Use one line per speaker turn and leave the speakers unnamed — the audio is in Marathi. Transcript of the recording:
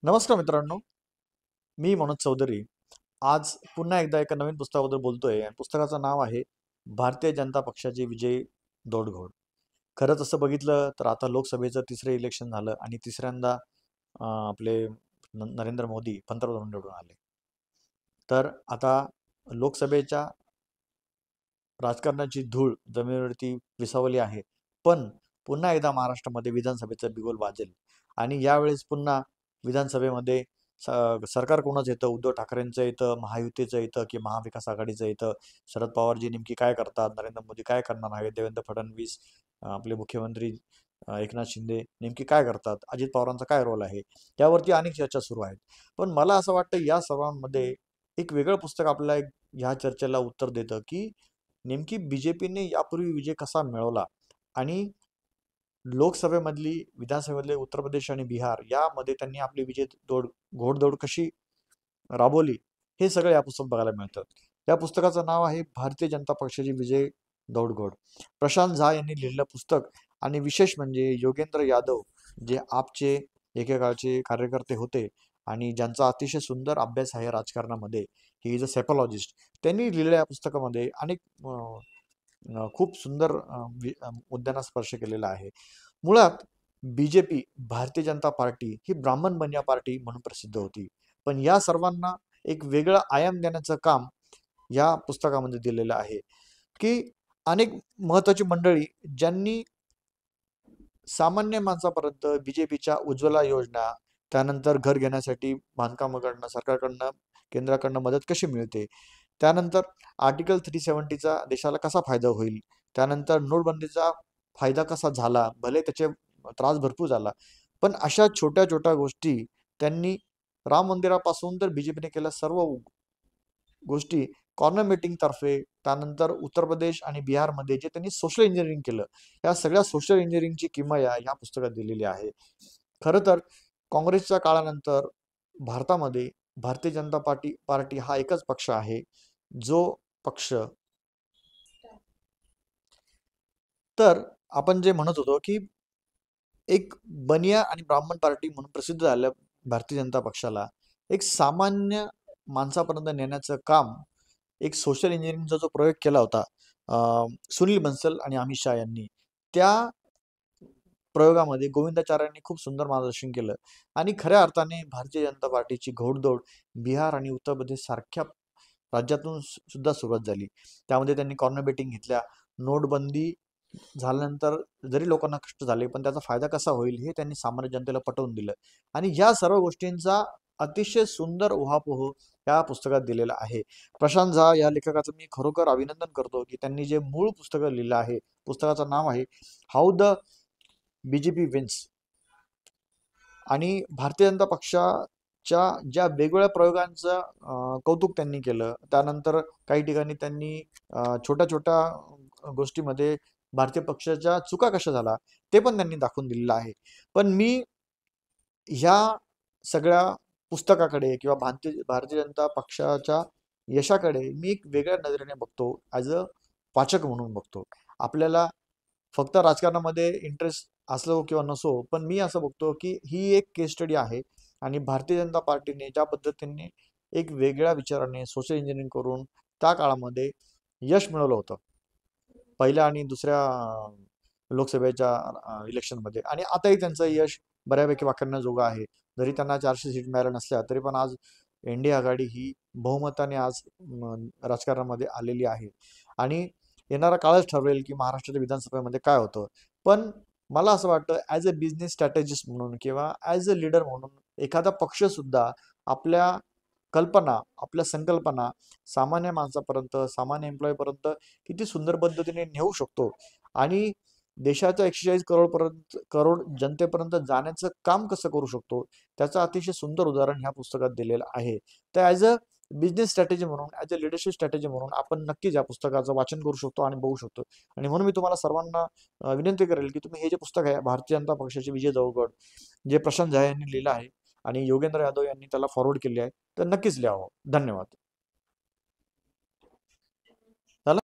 नमस्कार मित्रांनो, मी मनोज चौधरी. आज पुन्हा एकदा एका नवीन पुस्तकाबद्दल बोलतोय आणि पुस्तकाचं नाव आहे भारतीय जनता पक्षाचे विजय दौडघोड. खरं तसं बघितलं तर आता लोकसभेचं तिसरं इलेक्शन झालं आणि तिसऱ्यांदा आपले नरेंद्र मोदी पंतप्रधान निवडून आले. तर आता लोकसभेच्या राजकारणाची धूळ जमिनीवरती विसावली आहे. पण पुन्हा एकदा महाराष्ट्रामध्ये विधानसभेचं बिगुल वाजेल आणि यावेळेस पुन्हा विधानसभेमध्ये सरकार कोणाचं येतं? उद्धव ठाकरेंचं येतं, महायुतीचं येतं की महाविकास आघाडीचं येतं? शरद पवारजी नेमकी काय करतात? नरेंद्र मोदी काय करणार आहेत? देवेंद्र फडणवीस आपले मुख्यमंत्री एकनाथ शिंदे नेमकी काय करतात? अजित पवारांचा काय रोल आहे? यावरती अनेक चर्चा सुरू आहेत. पण मला असं वाटतं या सर्वांमध्ये एक वेगळं पुस्तक आपल्याला ह्या चर्चेला उत्तर देतं की नेमकी बीजेपीने यापूर्वी विजय कसा मिळवला आणि लोकसभेमधली विधानसभेमधले उत्तर प्रदेश आणि बिहार यामध्ये त्यांनी आपली विजय घोडदौड कशी राबवली हे सगळं या पुस्तकात बघायला मिळतं. या पुस्तकाचं नाव आहे भारतीय जनता पक्षाची विजय दौडघोड. प्रशांत झा यांनी लिहिलेलं पुस्तक आणि विशेष म्हणजे योगेंद्र यादव जे आपचे एकेकाळचे कार्यकर्ते होते आणि ज्यांचा अतिशय सुंदर अभ्यास आहे राजकारणामध्ये, ही इज अ सायकोलॉजिस्ट. त्यांनी लिहिलेल्या या पुस्तकामध्ये अनेक खूप सुंदर मुद्द्यांना स्पर्श केलेला आहे. मुळात बीजेपी भारतीय जनता पार्टी ही ब्राह्मण बन्या पार्टी म्हणून प्रसिद्ध होती. पण या सर्वांना एक वेगळं आयाम देण्याचं काम या पुस्तकामध्ये दिलेलं आहे की अनेक महत्वाची मंडळी ज्यांनी सामान्य माणसापर्यंत बीजेपीच्या उज्ज्वला योजना, त्यानंतर घर घेण्यासाठी बांधकामाकडनं सरकारकडनं केंद्राकडनं मदत कशी मिळते, त्यानंतर आर्टिकल 370चा देशाला कसा फायदा होईल, त्यानंतर नोटबंदीचा फायदा कसा झाला, भले त्याचे त्रास भरपूर झाला, पण अशा छोट्या छोट्या गोष्टी त्यांनी राम मंदिरापासून तर बीजेपीने केल्या सर्व गोष्टी कॉर्नर मीटिंग तर्फे, त्यानंतर उत्तर प्रदेश आणि बिहारमध्ये जे त्यांनी सोशल इंजिनिअरिंग केलं, या सगळ्या सोशल इंजिनिअरिंगची किमया या पुस्तकात दिलेली आहे. खरं तर काँग्रेसच्या काळानंतर भारतामध्ये भारतीय जनता पार्टी हा एकच पक्ष आहे जो पक्ष तर आपण जे म्हणत होतो की एक बनिया आणि ब्राह्मण पार्टी म्हणून प्रसिद्ध झाल्या भारतीय जनता पक्षाला एक सामान्य माणसापर्यंत नेण्याचं काम एक सोशल इंजिनिअरिंगचा जो प्रयोग केला होता सुनील बन्सल आणि अमित शाह यांनी, त्या प्रयोगामध्ये गोविंदाचार्यांनी खूप सुंदर मार्गदर्शन केलं आणि खऱ्या अर्थाने भारतीय जनता पार्टीची घोडदौड बिहार आणि उत्तर प्रदेश सारख्या राज्यातून सुद्धा सुरुवात झाली. त्यामध्ये त्यांनी कॉर्नर बेटिंग घेतल्या. नोटबंदी झाल्यानंतर जरी लोकांना कष्ट झाले पण त्याचा फायदा कसा होईल हे त्यांनी सामान्य जनतेला पटवून दिलं आणि या सर्व गोष्टींचा अतिशय सुंदर उहापोह या पुस्तकात दिलेला आहे. प्रशांत झा या लेखकाचं मी खरोखर अभिनंदन करतो की त्यांनी जे मूळ पुस्तक लिहिलं आहे, पुस्तकाचं नाव आहे हाऊ द बीजेपी विन्स आणि भारतीय जनता पक्षाच्या ज्या वेगवेगळ्या प्रयोगांचं कौतुक त्यांनी केलं. त्यानंतर काही ठिकाणी त्यांनी छोट्या छोट्या गोष्टीमध्ये भारतीय पक्षाच्या चुका कशा झाला ते पण त्यांनी दाखवून दिलेलं आहे. पण मी ह्या सगळ्या पुस्तकाकडे किंवा भारतीय जनता पक्षाच्या यशाकडे मी एक वेगळ्या नजरेने बघतो, ॲज अ वाचक म्हणून बघतो. आपल्याला फक्त राजकारणामध्ये इंटरेस्ट असो किंवा नसो, पण मी असं बघतो की ही एक केस स्टडी आहे आणि भारतीय जनता पार्टीने ज्या पद्धतीने एक वेगळ्या विचाराने सोशल इंजिनिअरिंग करून त्या काळामध्ये यश मिळवलं होतं पहिल्या आणि दुसऱ्या लोकसभेच्या इलेक्शनमध्ये आणि आताही त्यांचं यश बऱ्यापैकी वाखाणण्याजोगं आहे. जरी त्यांना 400 सीट मिळाल्या नसल्या तरी पण आज एनडीए आघाडी ही बहुमताने आज राजकारणामध्ये आलेली आहे आणि येणारा काळच ठरवेल की महाराष्ट्राच्या विधानसभेमध्ये काय होतं. पण मला असं वाटतं ॲज अ बिझनेस स्ट्रॅटेजिस्ट म्हणून किंवा ॲज अ लीडर म्हणून एखादा पक्षसुद्धा आपल्या कल्पना, आपल्या संकल्पना सामान्य माणसापर्यंत, सामान्य एम्प्लॉईपर्यंत किती सुंदर पद्धतीने नेऊ शकतो आणि देशाच्या 140 करोड जनतेपर्यंत जाण्याचं काम कसं करू शकतो, त्याचं अतिशय सुंदर उदाहरण ह्या पुस्तकात दिलेलं आहे. तर ॲज अ बिझनेस स्ट्रॅटेजी म्हणून, ॲज अ लीडरशिप स्ट्रॅटेजी म्हणून आपण नक्कीच या पुस्तकाचं वाचन करू शकतो आणि बघू शकतो. आणि म्हणून मी तुम्हाला सर्वांना विनंती करेल की तुम्ही हे जे पुस्तक आहे भारतीय जनता पक्षाचे विजय दौडगड, जे प्रशांत झा यांनी लिहिलं आहे आणि योगेंद्र यादव यांनी त्याला फॉरवर्ड केले आहे, तर नक्कीच लिहावं. धन्यवाद.